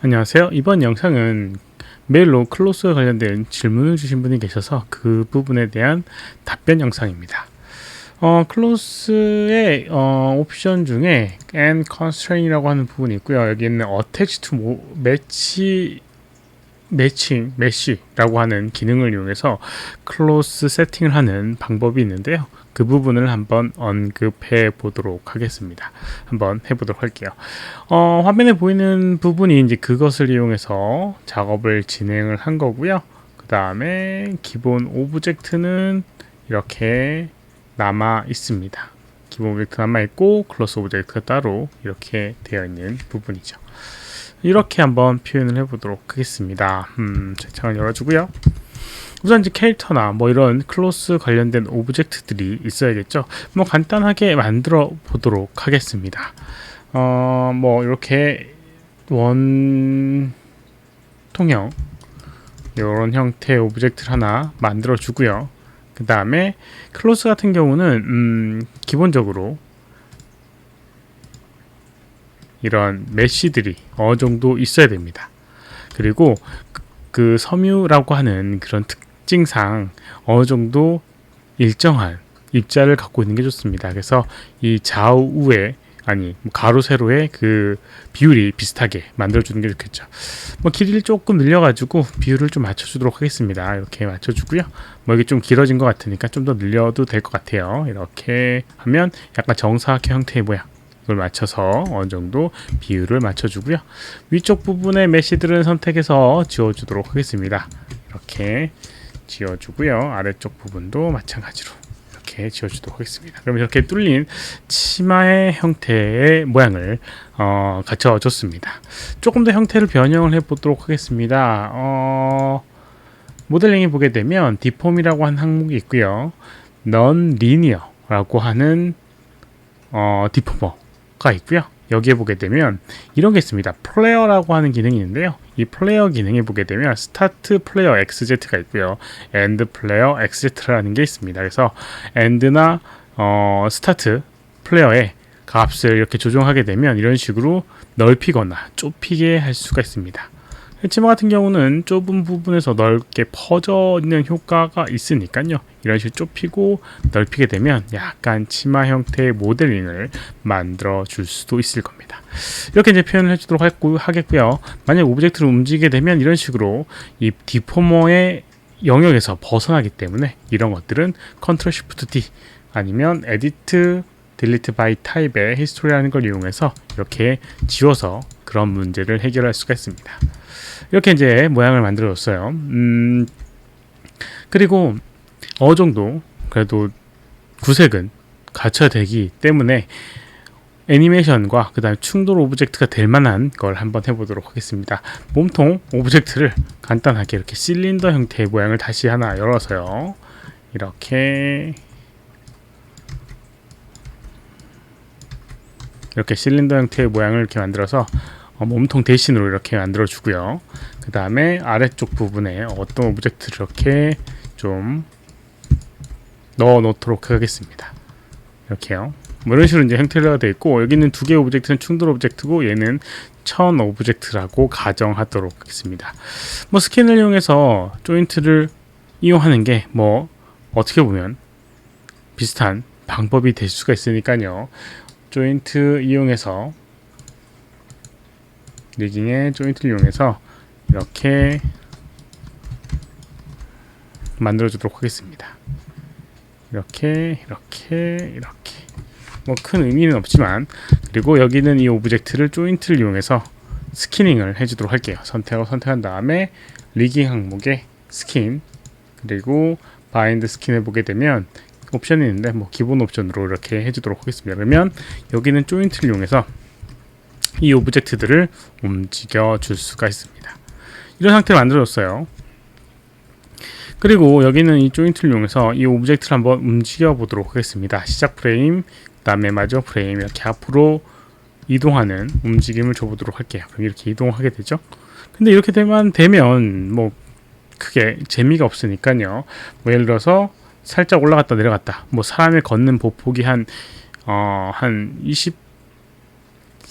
안녕하세요. 이번 영상은 메일로 클로스와 관련된 질문을 주신 분이 계셔서 그 부분에 대한 답변 영상입니다. 클로스의 옵션 중에 and constraint이라고 하는 부분이 있고요. 여기는 attach to mesh라고 하는 기능을 이용해서 클로스 세팅을 하는 방법이 있는데요. 그 부분을 한번 언급해 보도록 하겠습니다. 한번 해보도록 할게요. 화면에 보이는 부분이 이제 그것을 이용해서 작업을 진행을 한 거고요. 그 다음에 기본 오브젝트는 이렇게 남아 있습니다. 기본 오브젝트 남아 있고 클로스 오브젝트가 따로 이렇게 되어 있는 부분이죠. 이렇게 한번 표현을 해보도록 하겠습니다. 창을 열어주고요. 우선 이제 캐릭터나 뭐 이런 클로스 관련된 오브젝트들이 있어야겠죠. 뭐 간단하게 만들어 보도록 하겠습니다. 뭐 이렇게 원통형 이런 형태의 오브젝트를 하나 만들어 주고요. 그 다음에 클로스 같은 경우는 기본적으로 이런 메쉬들이 어느 정도 있어야 됩니다. 그리고 그 섬유라고 하는 그런 특징상 어느 정도 일정한 입자를 갖고 있는 게 좋습니다. 그래서 이 좌우에 가로 세로의 그 비율이 비슷하게 만들어주는 게 좋겠죠. 뭐 길이를 조금 늘려가지고 비율을 좀 맞춰주도록 하겠습니다. 이렇게 맞춰주고요. 뭐 이게 좀 길어진 것 같으니까 좀 더 늘려도 될 것 같아요. 이렇게 하면 약간 정사각형 형태의 모양. 이걸 맞춰서 어느 정도 비율을 맞춰주고요. 위쪽 부분의 메쉬들은 선택해서 지워주도록 하겠습니다. 이렇게 지워주고요. 아래쪽 부분도 마찬가지로 이렇게 지워주도록 하겠습니다. 그럼 이렇게 뚫린 치마의 형태의 모양을 갖춰줬습니다. 조금 더 형태를 변형을 해보도록 하겠습니다. 모델링에 보게 되면 디폼이라고 하는 항목이 있고요. non-linear라고 하는 디포머가 있고요. 여기에 보게 되면 이런 게 있습니다. 플레어라고 하는 기능이 있는데요. 이 플레어 기능에 보게 되면 스타트 플레어 XZ가 있고요. 엔드 플레어 XZ라는 게 있습니다. 그래서 엔드나 스타트 플레어의 값을 이렇게 조정하게 되면 이런 식으로 넓히거나 좁히게 할 수가 있습니다. 치마 같은 경우는 좁은 부분에서 넓게 퍼져 있는 효과가 있으니까요. 이런 식으로 좁히고 넓히게 되면 약간 치마 형태의 모델링을 만들어 줄 수도 있을 겁니다. 이렇게 이제 표현을 해주도록 하겠고요. 만약 오브젝트를 움직이게 되면 이런 식으로 이 디포머의 영역에서 벗어나기 때문에 이런 것들은 컨트롤 쉬프트 D 아니면 에디트 딜리트 바이 타입의 히스토리라는 걸 이용해서 이렇게 지워서 그런 문제를 해결할 수가 있습니다. 이렇게 이제 모양을 만들어 줬어요. 그리고 어느 정도 그래도 구색은 갖춰야 되기 때문에 애니메이션과 그 다음에 충돌 오브젝트가 될 만한 걸 한번 해보도록 하겠습니다. 몸통 오브젝트를 간단하게 이렇게 실린더 형태의 모양을 다시 하나 열어서요. 이렇게 실린더 형태의 모양을 이렇게 만들어서 몸통 대신으로 이렇게 만들어 주고요. 그 다음에 아래쪽 부분에 어떤 오브젝트를 이렇게 좀 넣어 놓도록 하겠습니다. 이렇게요. 뭐 이런 식으로 이제 형태가 되어 있고, 여기는 두 개의 오브젝트는 충돌 오브젝트고 얘는 천 오브젝트라고 가정하도록 하겠습니다. 뭐 스캔을 이용해서 조인트를 이용하는 게 뭐 어떻게 보면 비슷한 방법이 될 수가 있으니까요. 조인트 이용해서 리깅의 조인트를 이용해서 이렇게 만들어 주도록 하겠습니다. 이렇게 뭐 큰 의미는 없지만, 그리고 여기는 이 오브젝트를 조인트를 이용해서 스키닝을 해주도록 할게요. 선택한 다음에 리깅 항목에 스킨, 그리고 바인드 스킨을 보게 되면 옵션이 있는데 뭐 기본 옵션으로 이렇게 해주도록 하겠습니다. 그러면 여기는 조인트를 이용해서 이 오브젝트들을 움직여 줄 수가 있습니다. 이런 상태로 만들어졌어요. 그리고 여기는 이 조인트를 이용해서 이 오브젝트를 한번 움직여 보도록 하겠습니다. 시작 프레임, 그 다음에 마지막 프레임 이렇게 앞으로 이동하는 움직임을 줘보도록 할게요. 그럼 이렇게 이동하게 되죠. 근데 이렇게 되면 뭐 크게 재미가 없으니까요. 뭐 예를 들어서 살짝 올라갔다 내려갔다, 뭐 사람이 걷는 보폭이 한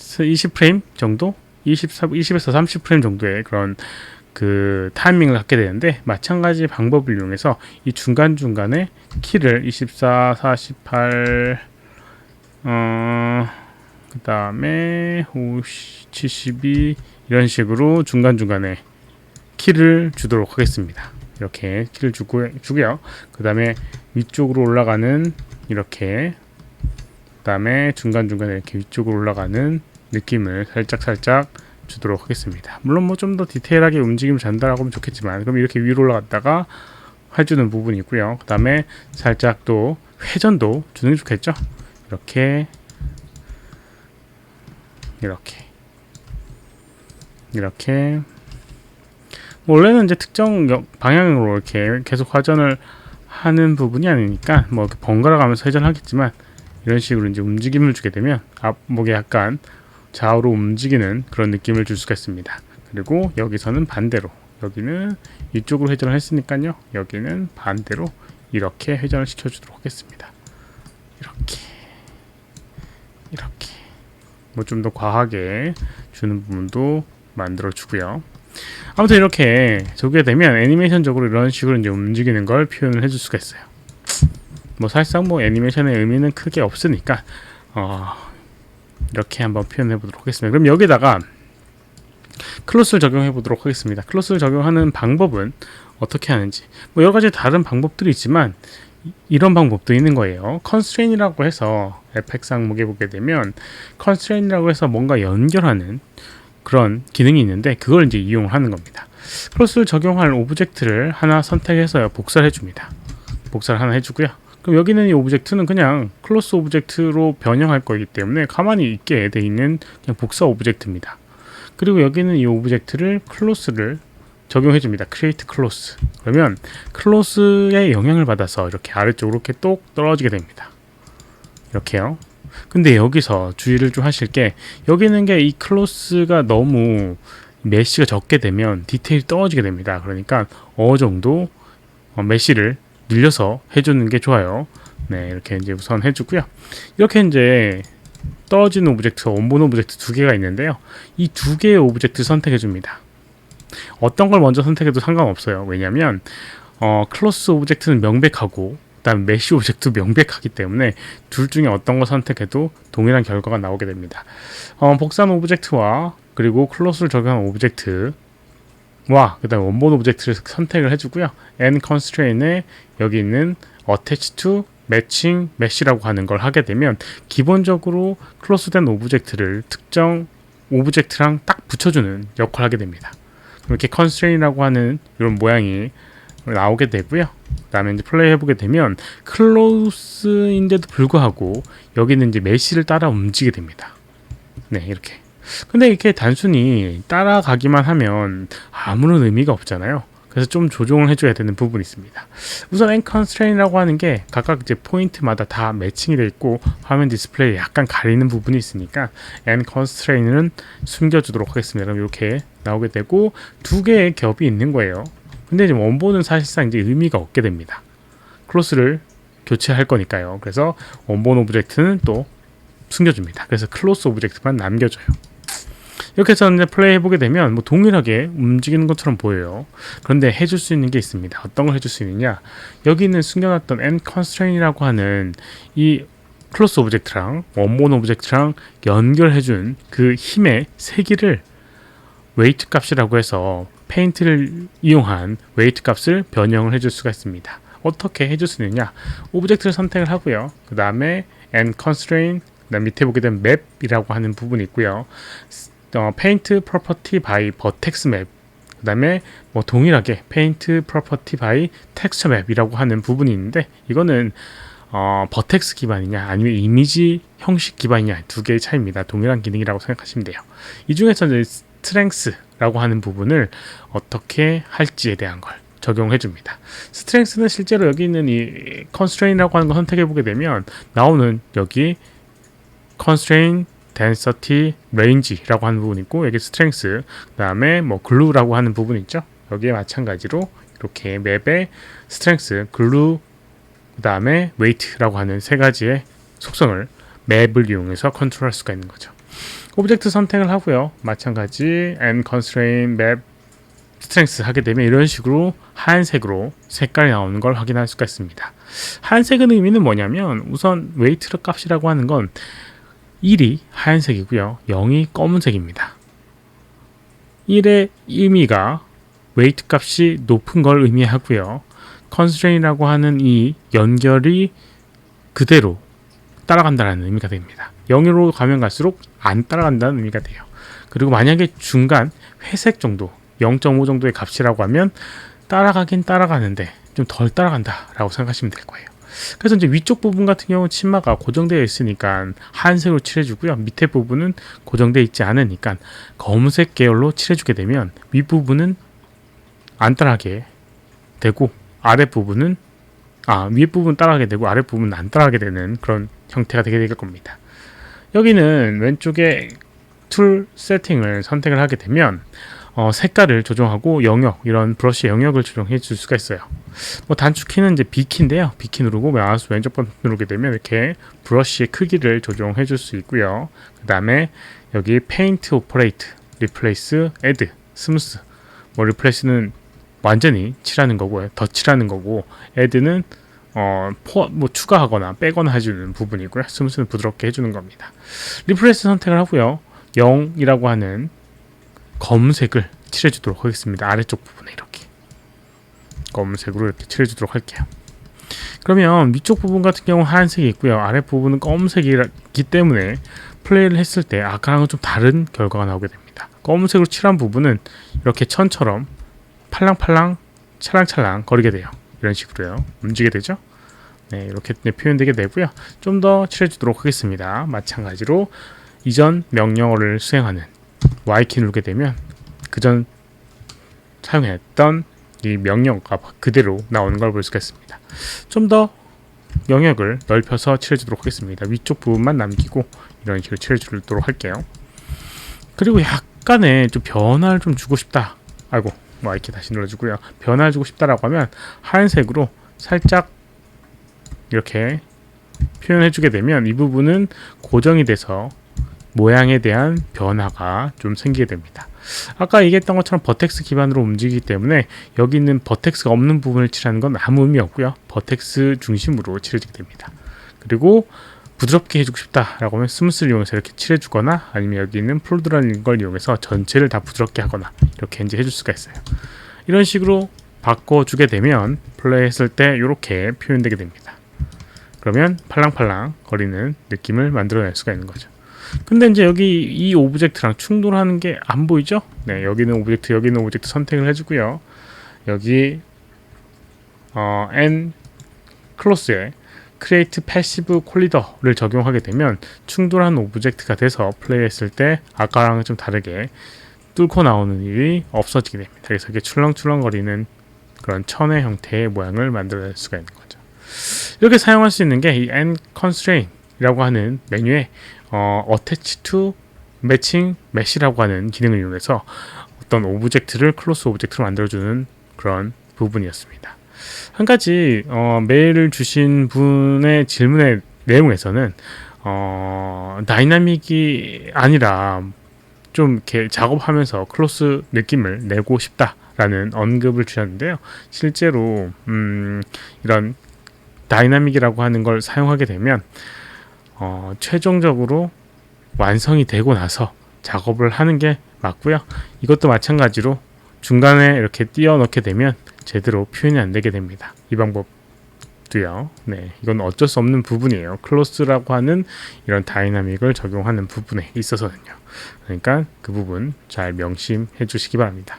20프레임 정도 20에서 30프레임 정도의 그런 그 타이밍을 갖게 되는데, 마찬가지 방법을 이용해서 이 중간중간에 키를 24, 48, 그 다음에 72 이런 식으로 중간중간에 키를 주도록 하겠습니다. 이렇게 키를 주고요. 그 다음에 위쪽으로 올라가는 이렇게, 그 다음에 중간중간에 이렇게 위쪽으로 올라가는 느낌을 살짝 주도록 하겠습니다. 물론 뭐 좀 더 디테일하게 움직임을 전달하고 하면 좋겠지만, 그럼 이렇게 위로 올라갔다가 해주는 부분이 있고요. 그 다음에 살짝 또 회전도 주는 게 좋겠죠. 이렇게 원래는 이제 특정 방향으로 이렇게 계속 회전을 하는 부분이 아니니까 뭐 번갈아 가면서 회전하겠지만, 이런 식으로 이제 움직임을 주게 되면 앞목에 약간 좌우로 움직이는 그런 느낌을 줄 수가 있습니다. 그리고 여기서는 반대로, 여기는 이쪽으로 회전을 했으니까요, 여기는 반대로 이렇게 회전을 시켜주도록 하겠습니다. 이렇게 뭐 좀 더 과하게 주는 부분도 만들어 주고요. 아무튼 이렇게 주게 되면 애니메이션적으로 이런 식으로 이제 움직이는 걸 표현을 해줄 수가 있어요. 뭐 사실상 뭐 애니메이션의 의미는 크게 없으니까 이렇게 한번 표현해 보도록 하겠습니다. 그럼 여기다가 클로스를 적용해 보도록 하겠습니다. 클로스를 적용하는 방법은 어떻게 하는지, 뭐 여러 가지 다른 방법들이 있지만 이런 방법도 있는 거예요. 컨스트레인이라고 해서 FX 항목에 보게 되면 컨스트레인이라고 해서 뭔가 연결하는 그런 기능이 있는데, 그걸 이제 이용하는 겁니다. 클로스를 적용할 오브젝트를 하나 선택해서 복사를 해줍니다. 복사를 하나 해주고요. 그럼 여기는 이 오브젝트는 그냥 클로스 오브젝트로 변형할 거기 때문에 가만히 있게 돼 있는 그냥 복사 오브젝트입니다. 그리고 여기는 이 오브젝트를 클로스를 적용해 줍니다. create close. 그러면 클로스의 영향을 받아서 이렇게 아래쪽으로 이렇게 똑 떨어지게 됩니다. 이렇게요. 근데 여기서 주의를 좀 하실 게, 여기 있는 게 이 클로스가 너무 메쉬가 적게 되면 디테일이 떨어지게 됩니다. 그러니까 어느 정도 메쉬를 늘려서 해주는 게 좋아요. 네, 이렇게 이제 우선 해주고요. 이렇게 이제 떨어지는 오브젝트, 원본 오브젝트 두 개가 있는데요. 이 두 개의 오브젝트 선택해 줍니다. 어떤 걸 먼저 선택해도 상관없어요. 왜냐하면 클로스 오브젝트는 명백하고 그다음 메쉬 오브젝트도 명백하기 때문에 둘 중에 어떤 걸 선택해도 동일한 결과가 나오게 됩니다. 복사한 오브젝트와 그리고 클로스를 적용한 오브젝트와 그다음 원본 오브젝트를 선택을 해주고요. and constraint에 여기 있는 attach to matching mesh라고 하는 걸 하게 되면 기본적으로 클로스된 오브젝트를 특정 오브젝트랑 딱 붙여주는 역할을 하게 됩니다. 이렇게 constraint이라고 하는 이런 모양이 나오게 되고요. 그 다음에 이제 플레이 해보게 되면 클로스인데도 불구하고 여기는 이제 메쉬를 따라 움직이게 됩니다. 네, 이렇게. 근데 이렇게 단순히 따라가기만 하면 아무런 의미가 없잖아요. 그래서 좀 조정을 해줘야 되는 부분이 있습니다. 우선 end constraint이라고 하는 게 각각 이제 포인트마다 다 매칭이 되어 있고 화면 디스플레이에 약간 가리는 부분이 있으니까 end constraint은 숨겨주도록 하겠습니다. 그럼 이렇게 나오게 되고 두 개의 겹이 있는 거예요. 근데 이제 원본은 사실상 이제 의미가 없게 됩니다. 클로스를 교체할 거니까요. 그래서 원본 오브젝트는 또 숨겨줍니다. 그래서 클로스 오브젝트만 남겨줘요. 이렇게 해서 이제 플레이 해보게 되면 뭐 동일하게 움직이는 것처럼 보여요. 그런데 해줄 수 있는 게 있습니다. 어떤 걸 해줄 수 있느냐? 여기 있는 숨겨놨던 end constraint이라고 하는 이 클로스 오브젝트랑 원본 오브젝트랑 연결해준 그 힘의 세기를 웨이트 값이라고 해서 페인트를 이용한 웨이트 값을 변형을 해줄 수가 있습니다. 어떻게 해줄 수 있느냐? 오브젝트를 선택을 하고요. 그 다음에 end constraint, 그다음 밑에 보게 되면 map이라고 하는 부분이 있고요. paint property by vertex map, 그 다음에 뭐 동일하게 paint property by texture map이라고 하는 부분이 있는데, 이거는 버텍스 기반이냐 아니면 이미지 형식 기반이냐 두 개의 차이입니다. 동일한 기능이라고 생각하시면 돼요. 이 중에서 이제 스트렝스라고 하는 부분을 어떻게 할지에 대한 걸 적용해 줍니다. 스트렝스는 실제로 여기 있는 이 constraint이라고 하는 거 선택해 보게 되면 나오는 여기 constraint, density, range라고 하는 부분이 있고, 여기 strength, 그 다음에 뭐 glue라고 하는 부분이 있죠. 여기에 마찬가지로 이렇게 맵의 strength, glue, 그 다음에 weight라고 하는 세 가지의 속성을 맵을 이용해서 컨트롤할 수가 있는 거죠. 오브젝트 선택을 하고요. 마찬가지 and constraint map strength 하게 되면 이런 식으로 하얀색으로 색깔이 나오는 걸 확인할 수가 있습니다. 하얀색의 의미는 뭐냐면 우선 weight 값이라고 하는 건 1이 하얀색이고요. 0이 검은색입니다. 1의 의미가 weight 값이 높은 걸 의미하고요. constraint이라고 하는 이 연결이 그대로 따라간다는 의미가 됩니다. 0으로 가면 갈수록 안 따라간다는 의미가 돼요. 그리고 만약에 중간 회색 정도 0.5 정도의 값이라고 하면 따라가긴 따라가는데 좀 덜 따라간다 라고 생각하시면 될 거예요. 그래서 이제 위쪽 부분 같은 경우는 치마가 고정되어 있으니까 하얀색으로 칠해주고요. 밑에 부분은 고정되어 있지 않으니까 검은색 계열로 칠해주게 되면 윗부분은 안 따라가게 되고 아랫부분은 윗부분 따라가게 되고 아랫부분은 안 따라가게 되는 그런 형태가 되게 될 겁니다. 여기는 왼쪽에 툴 세팅을 선택을 하게 되면 색깔을 조정하고 영역, 이런 브러쉬 영역을 조정해 줄 수가 있어요. 뭐 단축키는 이제 B키인데요. B키 누르고 마우스 왼쪽 버튼 누르게 되면 이렇게 브러쉬의 크기를 조정해 줄 수 있고요. 그 다음에 여기 페인트 오퍼레이트, 리플레이스, 애드, 스무스. 뭐 리플레이스는 완전히 칠하는 거고요. 더 칠하는 거고, 애드는 뭐 추가하거나 빼거나 해주는 부분이고요. 스무스는 부드럽게 해주는 겁니다. 리플레이스 선택을 하고요. 0이라고 하는 검은색을 칠해주도록 하겠습니다. 아래쪽 부분에 이렇게 검은색으로 이렇게 칠해주도록 할게요. 그러면 위쪽 부분 같은 경우 하얀색이 있고요. 아랫부분은 검은색이기 때문에 플레이를 했을 때 아까랑은 좀 다른 결과가 나오게 됩니다. 검은색으로 칠한 부분은 이렇게 천처럼 팔랑팔랑 찰랑찰랑 거리게 돼요. 이런 식으로요. 움직이게 되죠. 네, 이렇게 표현되게 되고요. 좀 더 칠해주도록 하겠습니다. 마찬가지로 이전 명령어를 수행하는 Y키 누르게 되면 그전 사용했던 이 명령어가 그대로 나오는 걸 볼 수가 있습니다. 좀 더 영역을 넓혀서 칠해주도록 하겠습니다. 위쪽 부분만 남기고 이런 식으로 칠해주도록 할게요. 그리고 약간의 좀 변화를 좀 주고 싶다. 이렇게 다시 눌러주고요. 변화를 주고 싶다라고 하면 하얀색으로 살짝 이렇게 표현해주게 되면 이 부분은 고정이 돼서 모양에 대한 변화가 좀 생기게 됩니다. 아까 얘기했던 것처럼 버텍스 기반으로 움직이기 때문에 여기 있는 버텍스가 없는 부분을 칠하는 건 아무 의미 없고요. 버텍스 중심으로 칠해지게 됩니다. 그리고 부드럽게 해주고 싶다라고 하면 스무스를 이용해서 이렇게 칠해주거나 아니면 여기 있는 폴드라는 걸 이용해서 전체를 다 부드럽게 하거나 이렇게 이제 해줄 수가 있어요. 이런 식으로 바꿔주게 되면 플레이했을 때 이렇게 표현되게 됩니다. 그러면 팔랑팔랑 거리는 느낌을 만들어낼 수가 있는 거죠. 근데 이제 여기 이 오브젝트랑 충돌하는 게 안 보이죠? 네, 여기는 오브젝트, 여기는 오브젝트 선택을 해주고요. 여기 N 클로스에 Create Passive Collider를 적용하게 되면 충돌하는 오브젝트가 돼서 플레이했을 때 아까랑은 좀 다르게 뚫고 나오는 일이 없어지게 됩니다. 그래서 이게 출렁출렁거리는 그런 천의 형태의 모양을 만들어낼 수가 있는 거죠. 이렇게 사용할 수 있는 게 이 N Constraint이라고 하는 메뉴에 Attach to Matching Mesh라고 하는 기능을 이용해서 어떤 오브젝트를 클로스 오브젝트로 만들어주는 그런 부분이었습니다. 한 가지 메일을 주신 분의 질문의 내용에서는 다이나믹이 아니라 좀 이렇게 작업하면서 클로스 느낌을 내고 싶다라는 언급을 주셨는데요. 실제로 이런 다이나믹이라고 하는 걸 사용하게 되면 최종적으로 완성이 되고 나서 작업을 하는 게 맞고요. 이것도 마찬가지로 중간에 이렇게 띄워 넣게 되면 제대로 표현이 안 되게 됩니다. 이 방법도요. 네, 이건 어쩔 수 없는 부분이에요. 클로스라고 하는 이런 다이나믹을 적용하는 부분에 있어서는요. 그러니까 그 부분 잘 명심해 주시기 바랍니다.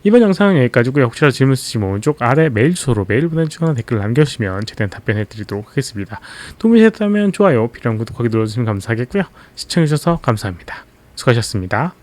이번 영상은 여기까지고요. 혹시라도 질문 있으시면 오른쪽 아래 메일 주소로 메일 보내주거나 댓글 남겨주시면 최대한 답변해 드리도록 하겠습니다. 도움이 되셨다면 좋아요, 필요한 구독하기 눌러주시면 감사하겠고요. 시청해주셔서 감사합니다. 수고하셨습니다.